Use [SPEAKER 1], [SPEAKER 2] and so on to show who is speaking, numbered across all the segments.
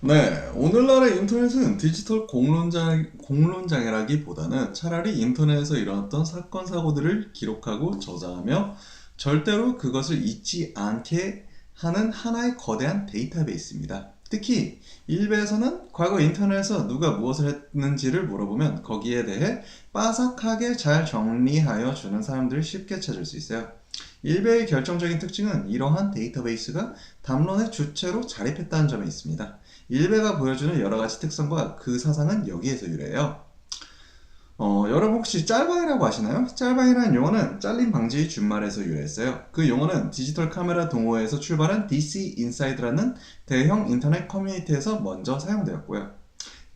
[SPEAKER 1] 네, 오늘날의 인터넷은 디지털 공론장애라기보다는 차라리 인터넷에서 일어났던 사건, 사고들을 기록하고 저장하며 절대로 그것을 잊지 않게 하는 하나의 거대한 데이터베이스입니다. 특히 일베에서는 과거 인터넷에서 누가 무엇을 했는지를 물어보면 거기에 대해 빠삭하게 잘 정리하여 주는 사람들을 쉽게 찾을 수 있어요. 일베의 결정적인 특징은 이러한 데이터베이스가 담론의 주체로 자립했다는 점에 있습니다. 일베가 보여주는 여러가지 특성과 그 사상은 여기에서 유래해요. 여러분 혹시 짤방이라고 아시나요? 짤방이라는 용어는 잘림 방지의 준말에서 유래했어요. 그 용어는 디지털 카메라 동호회에서 출발한 DC 인사이드라는 대형 인터넷 커뮤니티에서 먼저 사용되었고요.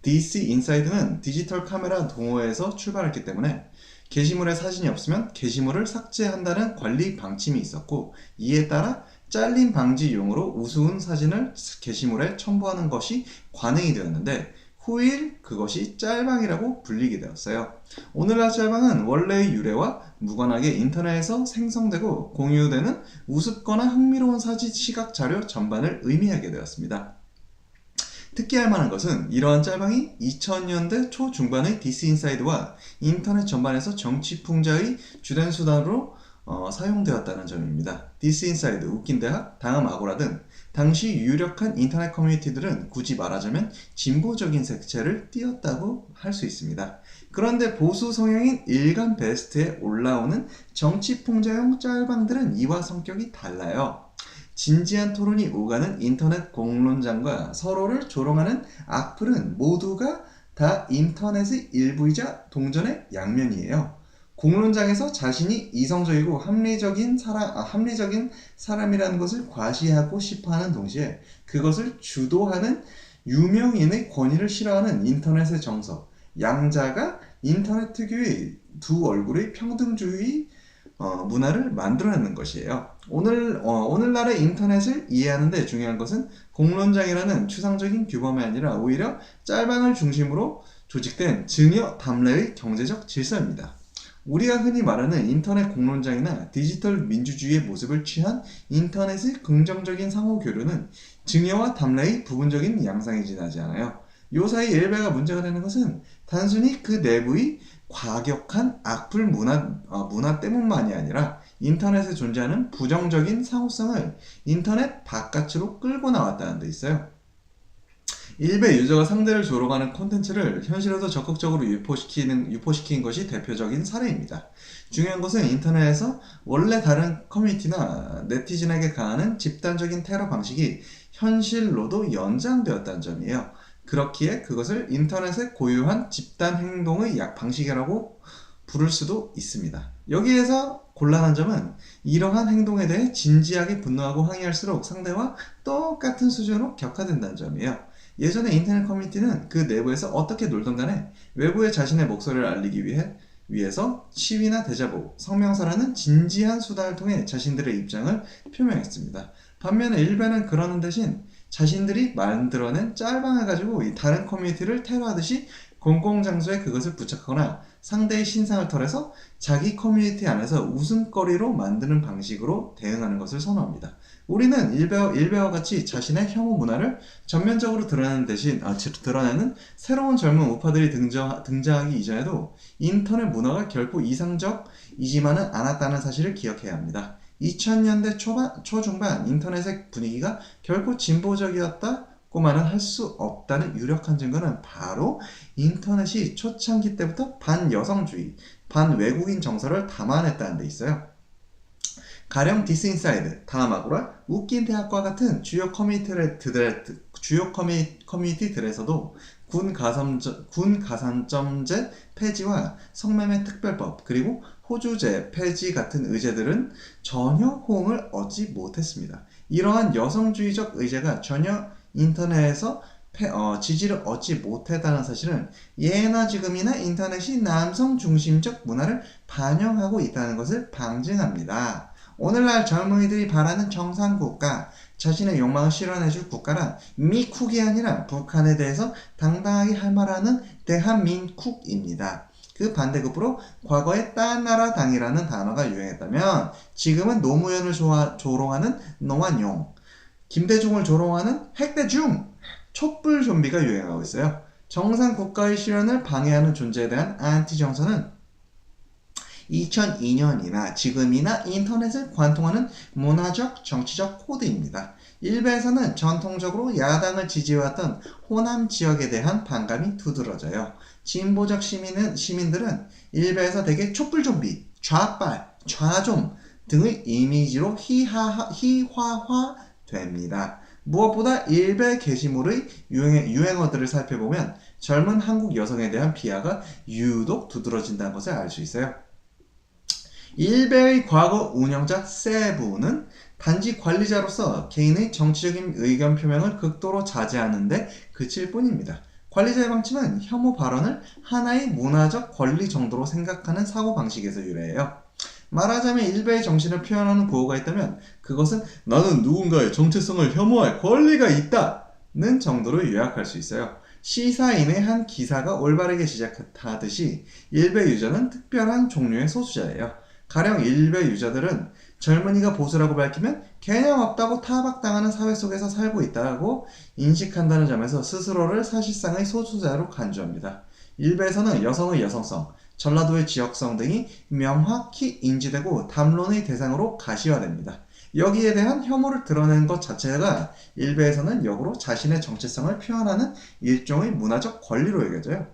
[SPEAKER 1] DC 인사이드는 디지털 카메라 동호회에서 출발했기 때문에 게시물에 사진이 없으면 게시물을 삭제한다는 관리 방침이 있었고, 이에 따라 잘림 방지용으로 우스운 사진을 게시물에 첨부하는 것이 관행이 되었는데 후일 그것이 짤방이라고 불리게 되었어요. 오늘날 짤방은 원래의 유래와 무관하게 인터넷에서 생성되고 공유되는 우습거나 흥미로운 사진, 시각 자료 전반을 의미하게 되었습니다. 특기할 만한 것은 이러한 짤방이 2000년대 초중반의 디스인사이드와 인터넷 전반에서 정치 풍자의 주된 수단으로 사용되었다는 점입니다. 디스인사이드, 웃긴대학, 다음 아고라 등 당시 유력한 인터넷 커뮤니티들은 굳이 말하자면 진보적인 색채를 띄었다고 할 수 있습니다. 그런데 보수 성향인 일간 베스트에 올라오는 정치 풍자용 짤방들은 이와 성격이 달라요. 진지한 토론이 오가는 인터넷 공론장과 서로를 조롱하는 악플은 모두가 다 인터넷의 일부이자 동전의 양면이에요. 공론장에서 자신이 이성적이고 합리적인 사람이라는 것을 과시하고 싶어하는 동시에 그것을 주도하는 유명인의 권위를 싫어하는 인터넷의 정서, 양자가 인터넷 특유의 두 얼굴의 평등주의 문화를 만들어내는 것이에요. 오늘날의 인터넷을 이해하는 데 중요한 것은 공론장이라는 추상적인 규범이 아니라 오히려 짤방을 중심으로 조직된 증여 담례의 경제적 질서입니다. 우리가 흔히 말하는 인터넷 공론장이나 디지털 민주주의의 모습을 취한 인터넷의 긍정적인 상호교류는 증여와 담례의 부분적인 양상이 지나지 않아요. 요 사이 일베가 문제가 되는 것은 단순히 그 내부의 과격한 악플 문화 때문만이 아니라 인터넷에 존재하는 부정적인 상호성을 인터넷 바깥으로 끌고 나왔다는 데 있어요. 일베 유저가 상대를 조롱하는 콘텐츠를 현실에도 적극적으로 유포시킨 것이 대표적인 사례입니다. 중요한 것은 인터넷에서 원래 다른 커뮤니티나 네티즌에게 가하는 집단적인 테러 방식이 현실로도 연장되었다는 점이에요. 그렇기에 그것을 인터넷의 고유한 집단 행동의 방식이라고 부를 수도 있습니다. 여기에서 곤란한 점은 이러한 행동에 대해 진지하게 분노하고 항의할수록 상대와 똑같은 수준으로 격화된다는 점이에요. 예전에 인터넷 커뮤니티는 그 내부에서 어떻게 놀던 간에 외부에 자신의 목소리를 알리기 위해서 시위나 대자보, 성명서라는 진지한 수단을 통해 자신들의 입장을 표명했습니다. 반면에 일베는 그러는 대신 자신들이 만들어낸 짤방을 가지고 다른 커뮤니티를 테러하듯이 공공장소에 그것을 부착하거나 상대의 신상을 털어서 자기 커뮤니티 안에서 웃음거리로 만드는 방식으로 대응하는 것을 선호합니다. 우리는 일베와 같이 자신의 혐오 문화를 전면적으로 드러내는 새로운 젊은 우파들이 등장하기 이전에도 인터넷 문화가 결코 이상적이지만은 않았다는 사실을 기억해야 합니다. 2000년대 초중반 인터넷의 분위기가 결코 진보적이었다고만은 할 수 없다는 유력한 증거는 바로 인터넷이 초창기 때부터 반여성주의, 반외국인 정서를 담아냈다는 데 있어요. 가령 디스인사이드, 다음 아고라, 웃긴 대학과 같은 주요 커뮤니티들에서도 군 가산점제 폐지와 성매매 특별법, 그리고 호주제 폐지 같은 의제들은 전혀 호응을 얻지 못했습니다. 이러한 여성주의적 의제가 전혀 인터넷에서 지지를 얻지 못했다는 사실은 예나 지금이나 인터넷이 남성 중심적 문화를 반영하고 있다는 것을 방증합니다. 오늘날 젊은이들이 바라는 정상국가, 자신의 욕망을 실현해줄 국가란 미쿡이 아니라 북한에 대해서 당당하게 할 말하는 대한민국입니다. 그 반대급부로 과거에 딴 나라 당이라는 단어가 유행했다면 지금은 노무현을 조롱하는 노만용, 김대중을 조롱하는 핵대중, 촛불 좀비가 유행하고 있어요. 정상 국가의 실현을 방해하는 존재에 대한 안티 정서는 2002년이나 지금이나 인터넷을 관통하는 문화적, 정치적 코드입니다. 일베에서는 전통적으로 야당을 지지해왔던 호남 지역에 대한 반감이 두드러져요. 진보적 시민들은 일베에서 대개 촛불 좀비, 좌빨, 좌좀 등의 이미지로 희화화됩니다. 무엇보다 일베 게시물의 유행어들을 살펴보면 젊은 한국 여성에 대한 비하가 유독 두드러진다는 것을 알 수 있어요. 일베의 과거 운영자 세부는 단지 관리자로서 개인의 정치적인 의견 표명을 극도로 자제하는 데 그칠 뿐입니다. 관리자의 방침은 혐오 발언을 하나의 문화적 권리 정도로 생각하는 사고방식에서 유래해요. 말하자면 일베의 정신을 표현하는 구호가 있다면 그것은 나는 누군가의 정체성을 혐오할 권리가 있다는 정도로 요약할 수 있어요. 시사인의 한 기사가 올바르게 시작하듯이 일베 유저는 특별한 종류의 소수자예요. 가령 일베 유저들은 젊은이가 보수라고 밝히면 개념 없다고 타박당하는 사회 속에서 살고 있다고 인식한다는 점에서 스스로를 사실상의 소수자로 간주합니다. 일베에서는 여성의 여성성, 전라도의 지역성 등이 명확히 인지되고 담론의 대상으로 가시화됩니다. 여기에 대한 혐오를 드러내는 것 자체가 일베에서는 역으로 자신의 정체성을 표현하는 일종의 문화적 권리로 여겨져요.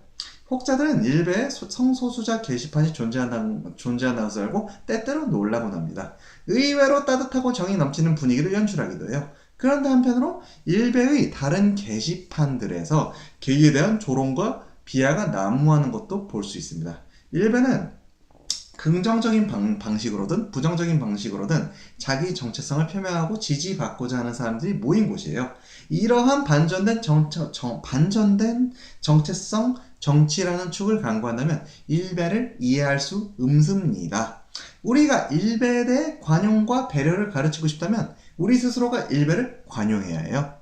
[SPEAKER 1] 혹자들은 일베에 성소수자 게시판이 존재한다는 것을 알고 때때로 놀라곤 합니다. 의외로 따뜻하고 정이 넘치는 분위기를 연출하기도 해요. 그런데 한편으로 일베의 다른 게시판들에서 게이에 대한 조롱과 비하가 난무하는 것도 볼 수 있습니다. 일베는 긍정적인 방식으로든 부정적인 방식으로든 자기 정체성을 표명하고 지지받고자 하는 사람들이 모인 곳이에요. 이러한 반전된 정체성 정치라는 축을 강구한다면 일베를 이해할 수 없습니다. 우리가 일베에 대해 관용과 배려를 가르치고 싶다면 우리 스스로가 일베를 관용해야 해요.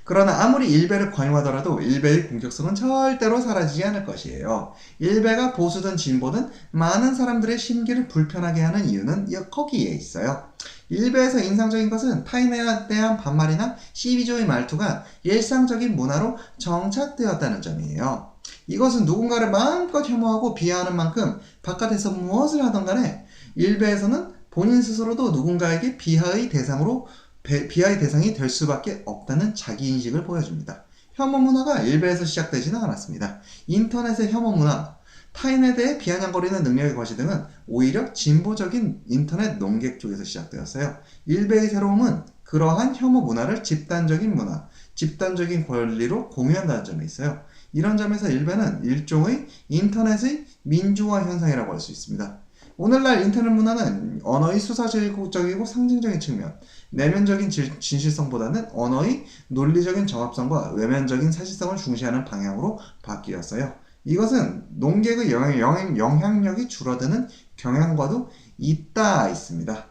[SPEAKER 1] 그러나 아무리 일베를 관용하더라도 일베의 공격성은 절대로 사라지지 않을 것이에요. 일베가 보수든 진보든 많은 사람들의 심기를 불편하게 하는 이유는 거기에 있어요. 일베에서 인상적인 것은 타인에 대한 반말이나 시비조의 말투가 일상적인 문화로 정착되었다는 점이에요. 이것은 누군가를 마음껏 혐오하고 비하하는 만큼 바깥에서 무엇을 하던 간에 일베에서는 본인 스스로도 누군가에게 비하의 대상이 될 수밖에 없다는 자기인식을 보여줍니다. 혐오 문화가 일베에서 시작되지는 않았습니다. 인터넷의 혐오 문화, 타인에 대해 비아냥거리는 능력의 과시 등은 오히려 진보적인 인터넷 농객 쪽에서 시작되었어요. 일베의 새로움은 그러한 혐오 문화를 집단적인 문화, 집단적인 권리로 공유한다는 점에 있어요. 이런 점에서 일베는 일종의 인터넷의 민주화 현상이라고 할 수 있습니다. 오늘날 인터넷 문화는 언어의 수사적이고 상징적인 측면, 내면적인 진실성보다는 언어의 논리적인 정합성과 외면적인 사실성을 중시하는 방향으로 바뀌었어요. 이것은 농객의 영향력이 줄어드는 경향과도 있습니다.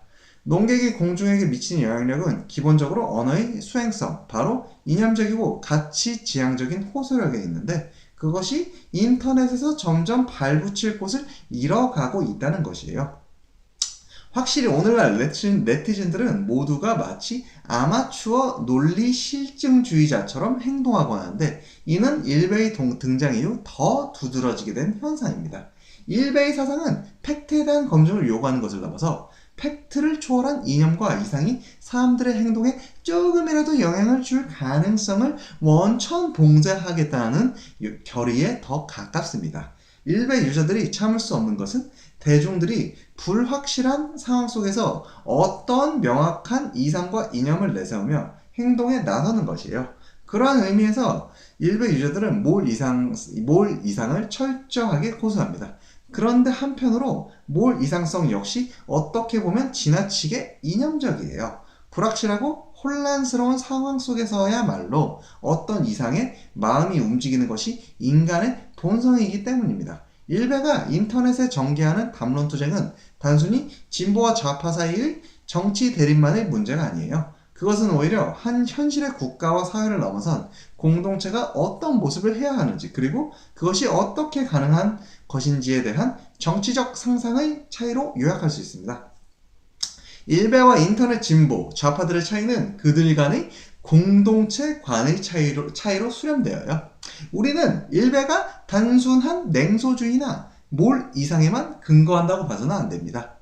[SPEAKER 1] 농객이 공중에게 미치는 영향력은 기본적으로 언어의 수행성, 바로 이념적이고 가치지향적인 호소력에 있는데 그것이 인터넷에서 점점 발붙일 곳을 잃어가고 있다는 것이에요. 확실히 오늘날 네티즌들은 모두가 마치 아마추어 논리 실증주의자처럼 행동하곤 하는데 이는 일베의 등장 이후 더 두드러지게 된 현상입니다. 일베의 사상은 팩트에 대한 검증을 요구하는 것을 넘어서 팩트를 초월한 이념과 이상이 사람들의 행동에 조금이라도 영향을 줄 가능성을 원천봉쇄하겠다는 결의에 더 가깝습니다. 일베 유저들이 참을 수 없는 것은 대중들이 불확실한 상황 속에서 어떤 명확한 이상과 이념을 내세우며 행동에 나서는 것이에요. 그러한 의미에서 일베 유저들은 몰 이상을 철저하게 고수합니다. 그런데 한편으로 몰 이상성 역시 어떻게 보면 지나치게 이념적이에요. 불확실하고 혼란스러운 상황 속에서야말로 어떤 이상의 마음이 움직이는 것이 인간의 본성이기 때문입니다. 일베가 인터넷에 전개하는 담론투쟁은 단순히 진보와 좌파 사이의 정치 대립만의 문제가 아니에요. 그것은 오히려 한 현실의 국가와 사회를 넘어선 공동체가 어떤 모습을 해야 하는지 그리고 그것이 어떻게 가능한 것인지에 대한 정치적 상상의 차이로 요약할 수 있습니다. 일베와 인터넷 진보, 좌파들의 차이는 그들 간의 공동체 관의 차이로 수렴되어요. 우리는 일베가 단순한 냉소주의나 몰 이상에만 근거한다고 봐서는 안 됩니다.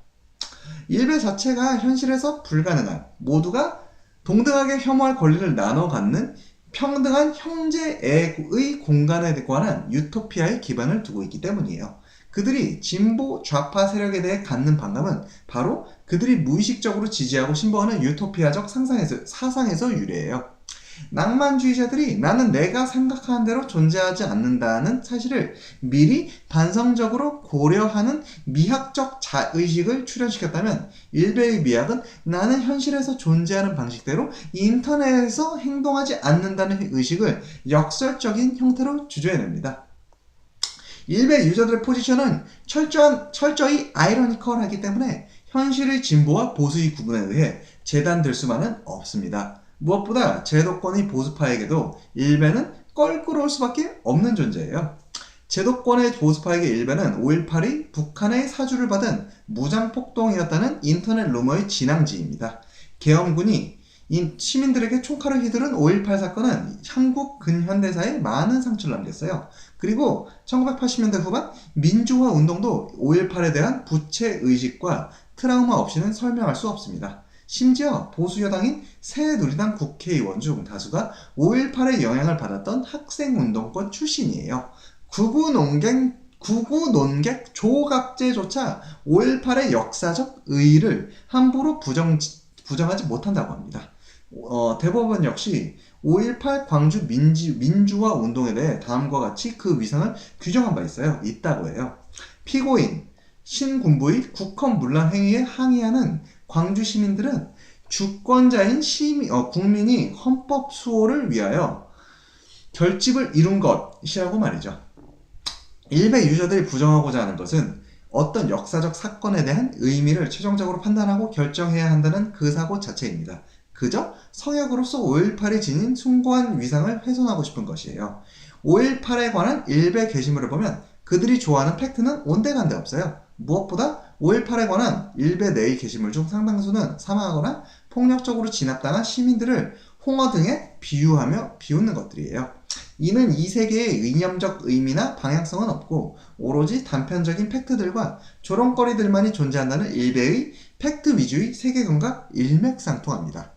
[SPEAKER 1] 일베 자체가 현실에서 불가능한, 모두가 동등하게 혐오할 권리를 나눠 갖는 평등한 형제의 공간에 관한 유토피아의 기반을 두고 있기 때문이에요. 그들이 진보 좌파 세력에 대해 갖는 반감은 바로 그들이 무의식적으로 지지하고 신봉하는 유토피아적 사상에서 유래해요. 낭만주의자들이 나는 내가 생각하는 대로 존재하지 않는다는 사실을 미리 반성적으로 고려하는 미학적 자의식을 출현시켰다면, 일베의 미학은 나는 현실에서 존재하는 방식대로 인터넷에서 행동하지 않는다는 의식을 역설적인 형태로 주저해냅니다. 일베 유저들의 포지션은 철저히 아이러니컬하기 때문에 현실의 진보와 보수의 구분에 의해 재단될 수만은 없습니다. 무엇보다 제도권의 보수파에게도 일베는 껄끄러울 수밖에 없는 존재예요. 제도권의 보수파에게 일베는 5.18이 북한의 사주를 받은 무장폭동이었다는 인터넷 루머의 진앙지입니다. 계엄군이 시민들에게 총칼을 휘두른 5.18 사건은 한국 근현대사에 많은 상처를 남겼어요. 그리고 1980년대 후반 민주화 운동도 5.18에 대한 부채의식과 트라우마 없이는 설명할 수 없습니다. 심지어 보수여당인 새누리당 국회의원 중 다수가 5.18의 영향을 받았던 학생운동권 출신이에요. 구구 논객 조갑제조차 5.18의 역사적 의의를 함부로 부정하지 못한다고 합니다. 대법원 역시 5.18 광주 민주화 운동에 대해 다음과 같이 그 위상을 규정한 바 있다고 해요. 피고인 신군부의 국헌 문란 행위에 항의하는 광주 시민들은 주권자인 국민이 헌법 수호를 위하여 결집을 이룬 것이라고 말이죠. 일베 유저들이 부정하고자 하는 것은 어떤 역사적 사건에 대한 의미를 최종적으로 판단하고 결정해야 한다는 그 사고 자체입니다. 그저 성역으로서 5.18이 지닌 숭고한 위상을 훼손하고 싶은 것이에요. 5.18에 관한 일베 게시물을 보면 그들이 좋아하는 팩트는 온데간데 없어요. 무엇보다 5.18에 관한 일베 내의 게시물 중 상당수는 사망하거나 폭력적으로 진압당한 시민들을 홍어 등에 비유하며 비웃는 것들이에요. 이는 이 세계의 이념적 의미나 방향성은 없고 오로지 단편적인 팩트들과 조롱거리들만이 존재한다는 일베의 팩트 위주의 세계관과 일맥상통합니다.